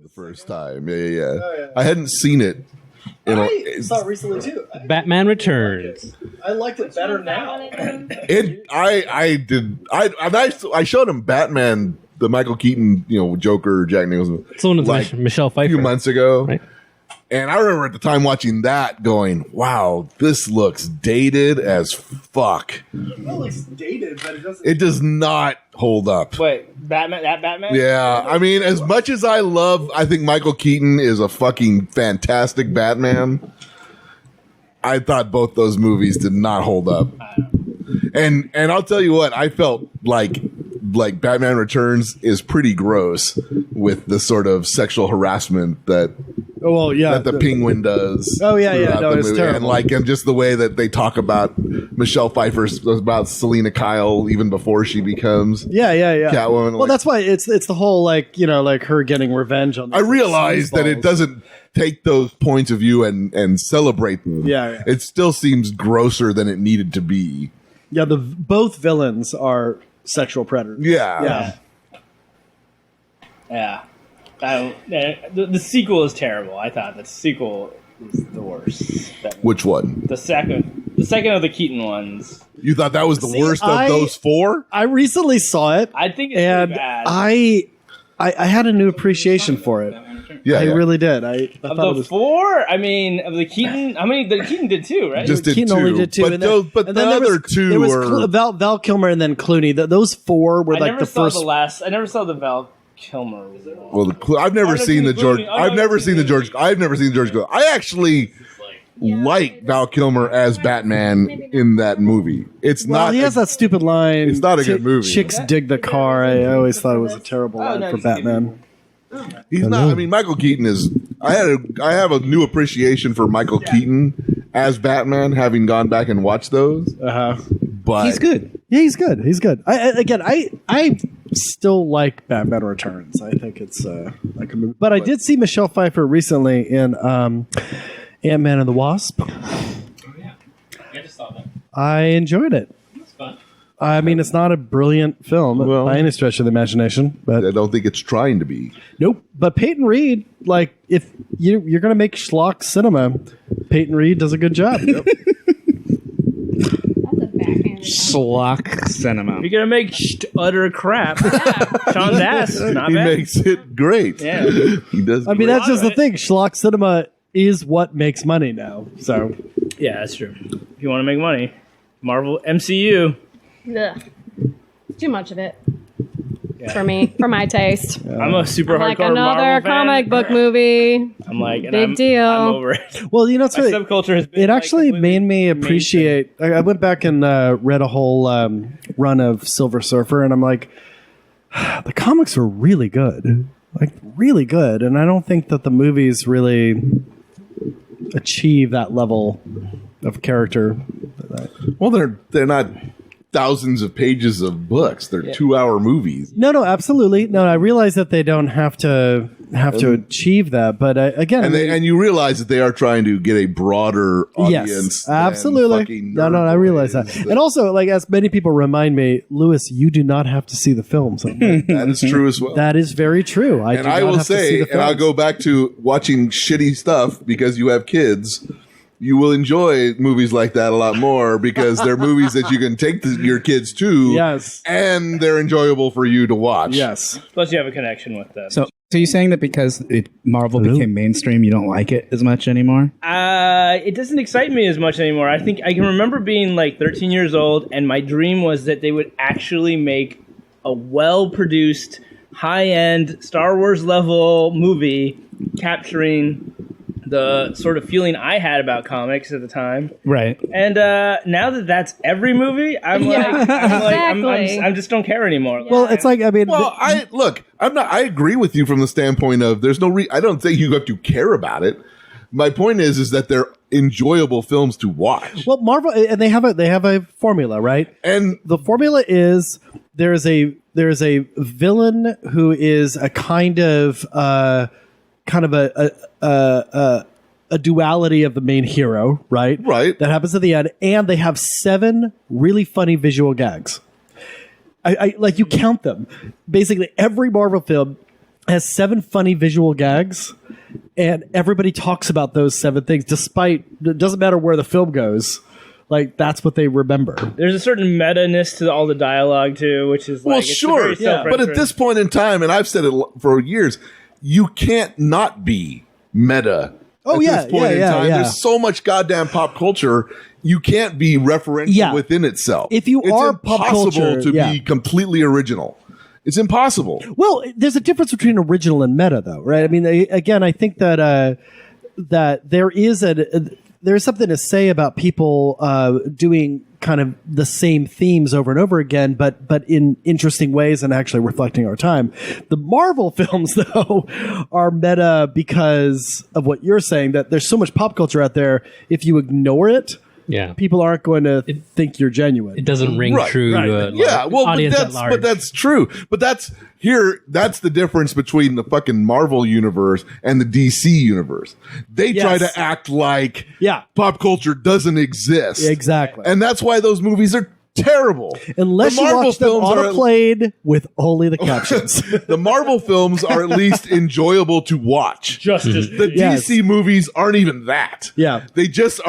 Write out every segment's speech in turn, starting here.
the first time. Yeah. Oh, yeah. I hadn't seen it. I saw it recently too. Batman Returns. I liked it better now. I showed him Batman, the Michael Keaton, Joker, Jack Nicholson. It's one of Michelle Pfeiffer. A few months ago. Right. And I remember at the time watching that going, wow, this looks dated as fuck. It looks dated, but it doesn't. It does not hold up. Wait, Batman? That Batman? Yeah. I mean, as much as I think Michael Keaton is a fucking fantastic Batman, I thought both those movies did not hold up. And I'll tell you what, I felt like Batman Returns is pretty gross with the sort of sexual harassment that the Penguin does. Oh yeah, no, it's terrible. And just the way that they talk about Michelle Pfeiffer, about Selena Kyle even before she becomes Catwoman. Well, that's why it's the whole her getting revenge on. I realize that it doesn't take those points of view and celebrate them. Yeah. It still seems grosser than it needed to be. Yeah, both villains are sexual predators. Yeah. The sequel is terrible. I thought the sequel is the worst. Which one? The second of the Keaton ones. You thought that was the worst of those four? I recently saw it. I think it's pretty bad. I had a new appreciation for it. Yeah, I really did. I of thought the it was four. I mean, of the Keaton. How many? The Keaton did two, right? Just did Keaton two. only did two, But the other two there was were Val Kilmer and then Clooney. Those four were like the first. I never saw the Val Kilmer. Well, I've never seen the George. I've never seen the George. I actually like Val Kilmer as Batman in that movie. It's not. He has that stupid line. It's not a good movie. Chicks dig the car. I always thought it was a terrible line for Batman. He's not. I mean, Michael Keaton is. I have a new appreciation for Michael Keaton as Batman, having gone back and watched those. But he's good. Yeah, he's good. He's good. I still like Batman Returns. I think it's like a movie. But I did see Michelle Pfeiffer recently in Ant-Man and the Wasp. Oh yeah, I just saw that. I enjoyed it. It's fun. I mean, it's not a brilliant film by any stretch of the imagination, but I don't think it's trying to be. Nope. But Peyton Reed, like, if you're going to make schlock cinema, Peyton Reed does a good job. That's a backhand. Schlock cinema. You're gonna make utter crap. Sean's ass. Not He bad. makes it great. Yeah. He does. I mean, that's just the thing. Schlock cinema is what makes money now. So, Yeah, that's true. If you want to make money, Marvel MCU. Ugh. Too much of it for me, for my taste. I'm a super Like hardcore another Marvel comic fan. book movie. I'm like, and Big deal. I'm over it. well, you know, it's My really, subculture has been it actually like, made me appreciate. I went back and read a whole run of Silver Surfer, and I'm like, the comics are really good, like really good, and I don't think that the movies really achieve that level of character. Well, they're not thousands of pages of books. They're 2-hour movies. No, absolutely. No, I realize that they don't have to achieve that, but again, And you realize that they are trying to get a broader audience. yes, than absolutely. fucking No, nerd I realize boys. that. And also, like, as many people remind me, Lewis, you do not have to see the films. I'm like, That is true as well. that is very true. I and do I not will have to see say, the and I'll films. go back to watching shitty stuff because you have kids. You will enjoy movies like that a lot more because they're movies that you can take your kids to. Yes. And they're enjoyable for you to watch. Yes. Plus, you have a connection with them. So you're saying that because Marvel became mainstream, you don't like it as much anymore? It doesn't excite me as much anymore. I think I can remember being like 13 years old, and my dream was that they would actually make a well-produced, high-end Star Wars level movie capturing the sort of feeling I had about comics at the time. Right. And now that that's every movie, I'm exactly. I just don't care anymore. Well, it's like, I mean, Well, I agree with you from the standpoint of there's no I don't think you have to care about it. My point is that they're enjoyable films to watch. well, Marvel, and they have a formula, right? And The formula is there is a villain who is a kind of a duality of the main hero, right? Right. That happens at the end, and they have 7 really funny visual gags. I like, you count them. Basically, every Marvel film has 7 funny visual gags, and everybody talks about those 7 things, despite it doesn't matter where the film goes. Like, that's what they remember. There's a certain meta-ness to all the dialogue, too, which is Well, like... it's sure, very but at this point in time, and I've said it for years, you can't not be meta. Oh, at yeah, this point in time. There's so much goddamn pop culture, you can't be referential within itself. If you are pop culture, culture, to be completely original. It's impossible. Well, there's a difference between original and meta, though, right? I mean, again, I think that that there's something to say about people doing kind of the same themes over and over again, but in interesting ways and actually reflecting our time. The Marvel films, though, are meta because of what you're saying, that there's so much pop culture out there. If you ignore it, people aren't going to think you're genuine. It doesn't ring true to audience at large. But that's true. But that's the difference between the fucking Marvel universe and the DC universe. They try to act like pop culture doesn't exist. Exactly. And that's why those movies are terrible. Unless you watch them autoplayed with only the captions. The Marvel films are at least enjoyable to watch. Just the DC movies aren't even that. Yeah. They just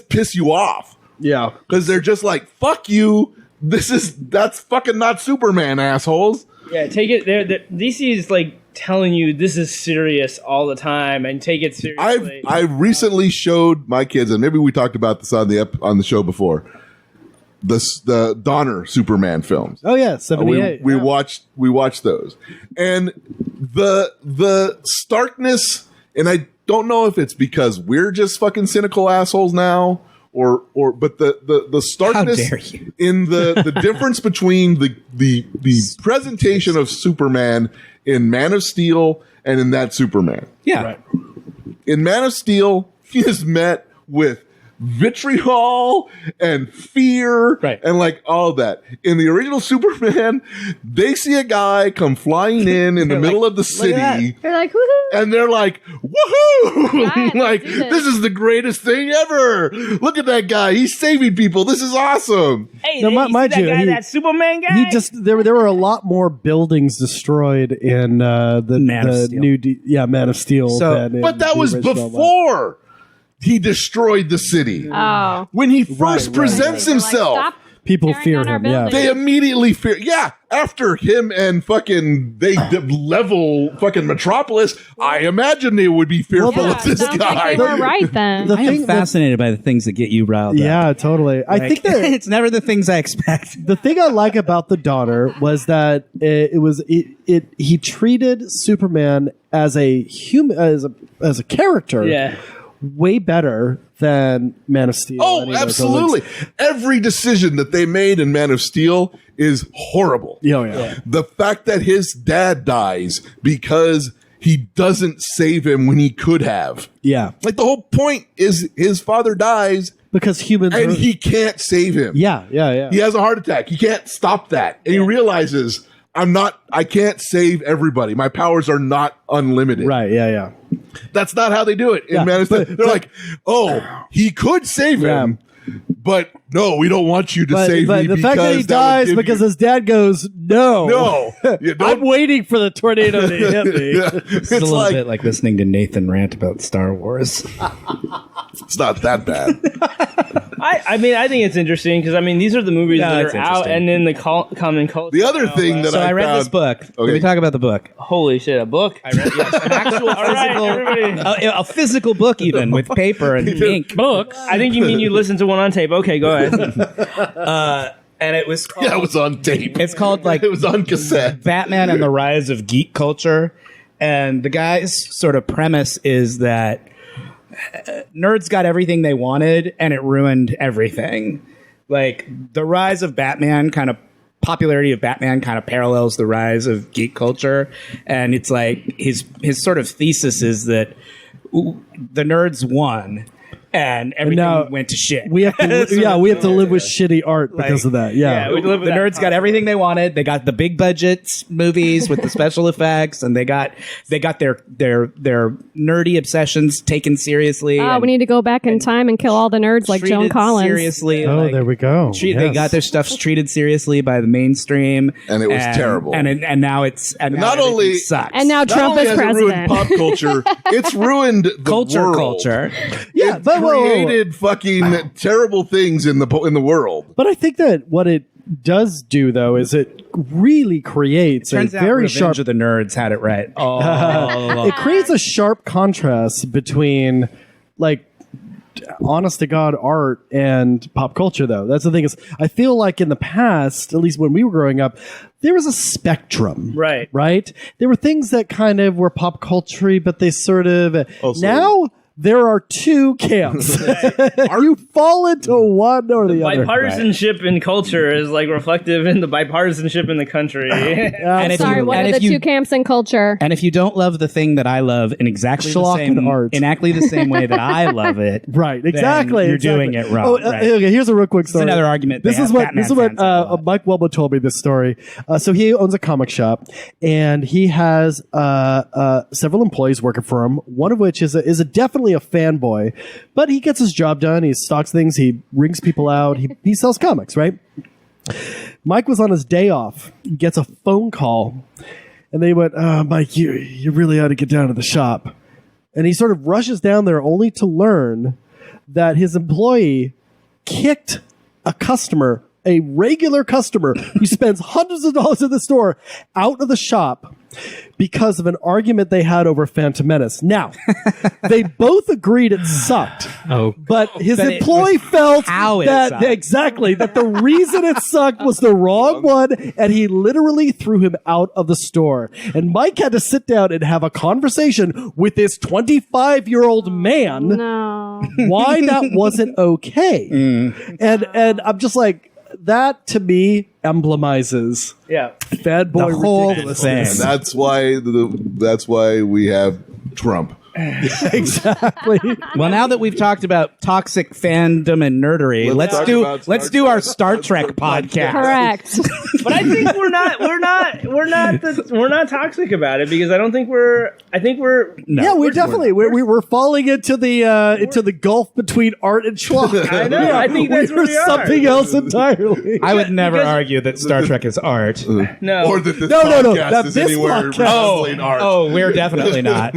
piss you off. Yeah. Because they're just like, fuck you. That's fucking not Superman, assholes. Yeah, take it there. DC is like telling you this is serious all the time, and take it seriously. I recently showed my kids, and maybe we talked about this on the show before, the Donner Superman films. Oh yeah, 78. We watched those, and the starkness, and I don't know if it's because we're just fucking cynical assholes now, but the starkness in the difference between the presentation of Superman in Man of Steel and in that Superman. Yeah. Right. In Man of Steel, he is met with vitriol and fear and like all that. In the original Superman, they see a guy come flying in the middle of the city. They're like, woohoo! And they're like, woohoo! Right, like, this is the greatest thing ever. Look at that guy. He's saving people. This is awesome. Hey, now, mind you, that Superman guy? There were a lot more buildings destroyed in the Man of Steel. new Man of Steel. But that was before he destroyed the city. Oh. When he first presents himself. Like, people fear him. Yeah, they immediately fear. Yeah, after him and fucking level fucking Metropolis, I imagine they would be fearful of this guy. Like they were right then. I am fascinated by the things that get you riled up. Yeah, totally. I think that it's never the things I expect. The thing I like about The Donner was that he treated Superman as a human, as a character. Yeah. Way better than Man of Steel. Oh, absolutely. Every decision that they made in Man of Steel is horrible. Yeah. The fact that his dad dies because he doesn't save him when he could have. Yeah. Like the whole point is his father dies because humans and he can't save him. Yeah. He has a heart attack. He can't stop that. And he realizes I can't save everybody. My powers are not unlimited. Right. Yeah. That's not how they do it in Man of Steel. They're like, oh, he could save him, but no, we don't want you to save me. But the fact that he dies because his dad goes, no. I'm waiting for the tornado to hit me. It's a little bit like listening to Nathan rant about Star Wars. It's not that bad. I mean, I think it's interesting because, I mean, these are the movies that are out and in the common culture. The other thing that I read this book. Okay. Let me talk about the book. Holy shit, a book? I read an actual physical, a physical book even with paper and ink. Book? I think you mean you listened to one on tape. Okay, go ahead. And it was called, it was on tape. It's called like it was on cassette. Batman and the Rise of Geek Culture. And the guy's sort of premise is that nerds got everything they wanted and it ruined everything. Like the rise of Batman popularity of Batman kind of parallels the rise of geek culture. And it's like his sort of thesis is that the nerds won and everything now went to shit. We have to, we have to live with shitty art because of that. Yeah, we live with the that nerds got everything they wanted. They got the big budget movies with the special effects, and they got their nerdy obsessions taken seriously. We need to go back in time and kill all the nerds like Joan treated Collins. Seriously, Oh, there we go. They Yes. got their stuff treated seriously by the mainstream, And it was terrible. And now it's Not only- sucks. And now Not Trump only is has it ruined president. pop culture, it's ruined the world. culture. Yeah, It but created fucking terrible things in the world. But I think that what it does do, though, is it really creates Turns a out very Revenge sharp. of the Nerds had it right. It creates a sharp contrast between, like, honest to God art and pop culture, though. That's the thing, is I feel like in the past, at least when we were growing up, there was a spectrum. Right? There were things that kind of were pop culture, but they sort of now there are two camps. You fall into one or the other. Bipartisanship in culture is like reflective in the bipartisanship in the country. And if Sorry, you- what and are if the you- two camps in culture? And if you don't love the thing that I love in exactly the Schlock same and art. way that I love it, Right, then exactly. you're exactly. doing it wrong. Oh, right? okay, here's a real quick story. another argument This they is have what Batman this is what fans have a lot. Mike Welbo told me this story. So he owns a comic shop, and he has several employees working for him. One of which is definitely a fanboy, but he gets his job done. He stocks things. He rings people out. He sells comics, right? Mike was on his day off. He gets a phone call, and they went, Mike, you really ought to get down to the shop. And he sort of rushes down there only to learn that his employee kicked a customer, a regular customer who spends hundreds of dollars at the store, out of the shop because of an argument they had over Phantom Menace. Now, they both agreed it sucked. Oh, But his But it employee felt how it that sucked. exactly that the reason it sucked was the wrong one, and he literally threw him out of the store. And Mike had to sit down and have a conversation with this 25-year-old man No. why that wasn't okay. And I'm just like, that to me emblemizes Yeah. bad boy The whole ridiculousness. thing. That's why we have Trump. Exactly. Well, now that we've talked about toxic fandom and nerdery, Let's talk about Star let's do our Trek. Star Trek podcast. Correct. But I think we're not toxic about it because I think we're No, Yeah, we're falling into the gulf between art and schlock. I know, I think that's where we are. something else entirely. I would never Because- argue that Star Trek is art. no. Or that this No. podcast That is this anywhere podcast- resembling art. Oh, we're definitely not.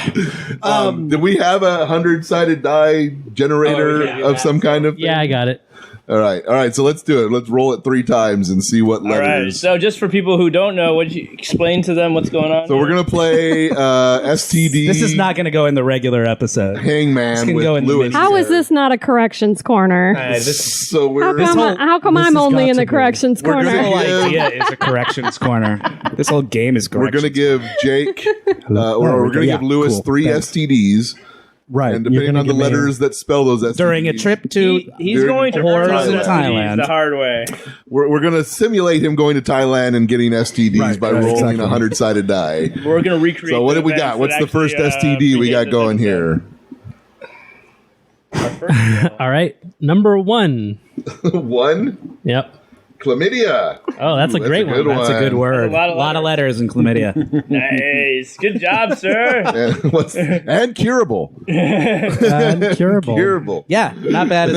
Did we have a 100-sided die generator yeah, of some kind of thing? yeah, I got it. All right. So let's do it. Let's roll it 3 times and see what All right. letters. So just for people who don't know, would you explain to them what's going on? So we're gonna play STD. This is not going to go in the regular episode. This Hangman can with go in the Lewis. mini- How is this not a corrections corner? So we're How come this I'm has only got in to the be. corrections We're corner? gonna The whole Yeah. idea is a corrections corner. This whole game is we're corrections. gonna give Jake or we're gonna yeah, give Lewis cool. 3 Thanks. STDs, Right. and You're depending gonna on the give me- letters that spell those STDs during a trip to He's going to Horrors earn in those Thailand. the hard way. we're gonna simulate him going to Thailand and getting STDs by rolling exactly. a 100-sided die. We're going to recreate. So what the have we events got? What's that the first actually, STD we got begin going this here? All right, number 1. 1, Yep. chlamydia. Oh, that's a great good one. That's a good word. That's a lot of letters in chlamydia. Nice. Good job, sir. And curable. Uncurable. Curable. Yeah, not bad.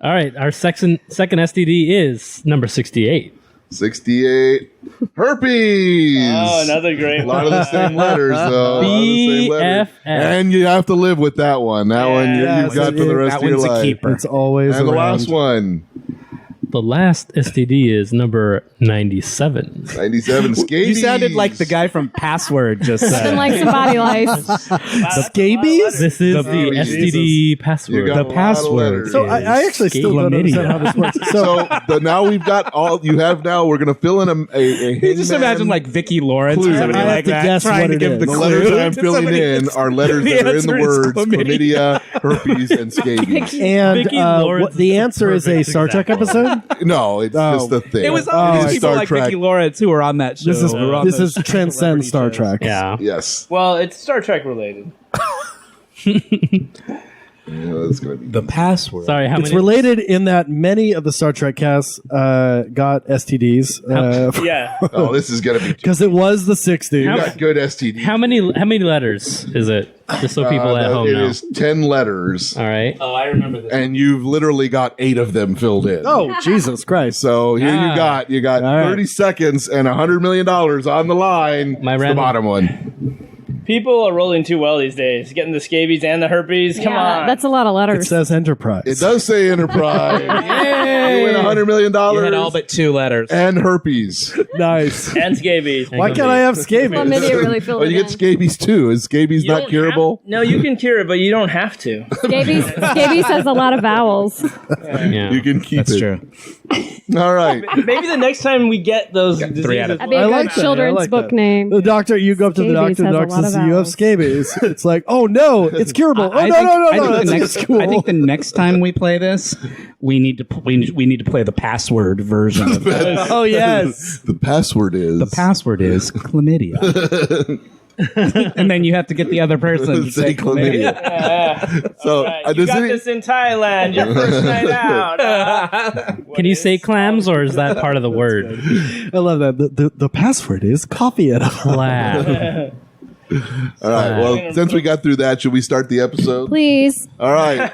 All right, our second STD is number 68. 68. Herpes. Oh, another great A lot one. of the same letters, though. A lot of the same letters. BFF. And you have to live with that one. That one you've got for the rest that of your one's a life. keeper. It's always And the around. last one, The last STD is number 97. 97. Scabies. You sounded like the guy from Password just Nothing said. like some body lice. Scabies? This is the Jesus. STD You password. got The a lot of password. letters. So I actually still don't understand how this works. So Now we've got all you have now. We're going to fill in a You just Hangman. imagine like Vicki Lawrence Clue. or somebody I have like to that guess trying what to it give is. the The clue. letters that I'm to filling somebody in else. are letters The that are in answer the is words chlamydia. chlamydia, herpes, and scabies. and Vicki Lawrence the is answer is a perfect Star Trek example. episode. No, it's just a thing. It was Oh, all these I- people Star like Trek. Vicki Lawrence who were on that show. This is who were on this those is transcends Star shows. Trek. Yeah. Yes. Well, it's Star Trek related. That's gonna be The password. Sorry, how It's many? related in that many of the Star Trek casts got STDs Yeah. Oh, this is gonna be. because it was the 60s. You got good STD. How many letters is it? Just so people at home It know. is 10 letters, All right. Oh, I remember this. and you've literally got 8 of them filled in. Oh, Jesus Christ. So here you got All right. 30 seconds and $100 million on the line. My It's the random- bottom one. People are rolling too well these days. Getting the scabies and the herpes. Come Yeah, on. that's a lot of It letters. Oh, says Enterprise. It does say Enterprise. You win $100 million You had all but 2 letters. and herpes. Nice. And scabies. Why can't I have scabies? Chlamydia really filled Oh, you it get in. scabies too. Is scabies You not don't curable? have- no, you can cure it, but you don't have to. Scabies has a lot of vowels. Yeah. You can keep That's it. true. All right. Maybe the next time we get those diseases, 3 out of That'd be a I good like that. children's I like book that. name. The doctor, you go up to the Scabies doctor, the has a doctor lot of says, you have vowels. scabies. It's like, oh no, it's curable. Oh, I no, think- no, I no, think no, the that's next- cool. I think the next time we play this, we need to play the password version of it. Oh, yes. The password is. The password is chlamydia. And then you have to get the other person to Say say chlamydia. chlamydia. So right, does you got any- this in Thailand. Your first night out. Can you say clams, or is that part of the word? I love that. The password is coffee edible. Clam. all right. Well, since we got through that, should we start the episode? Please. All right.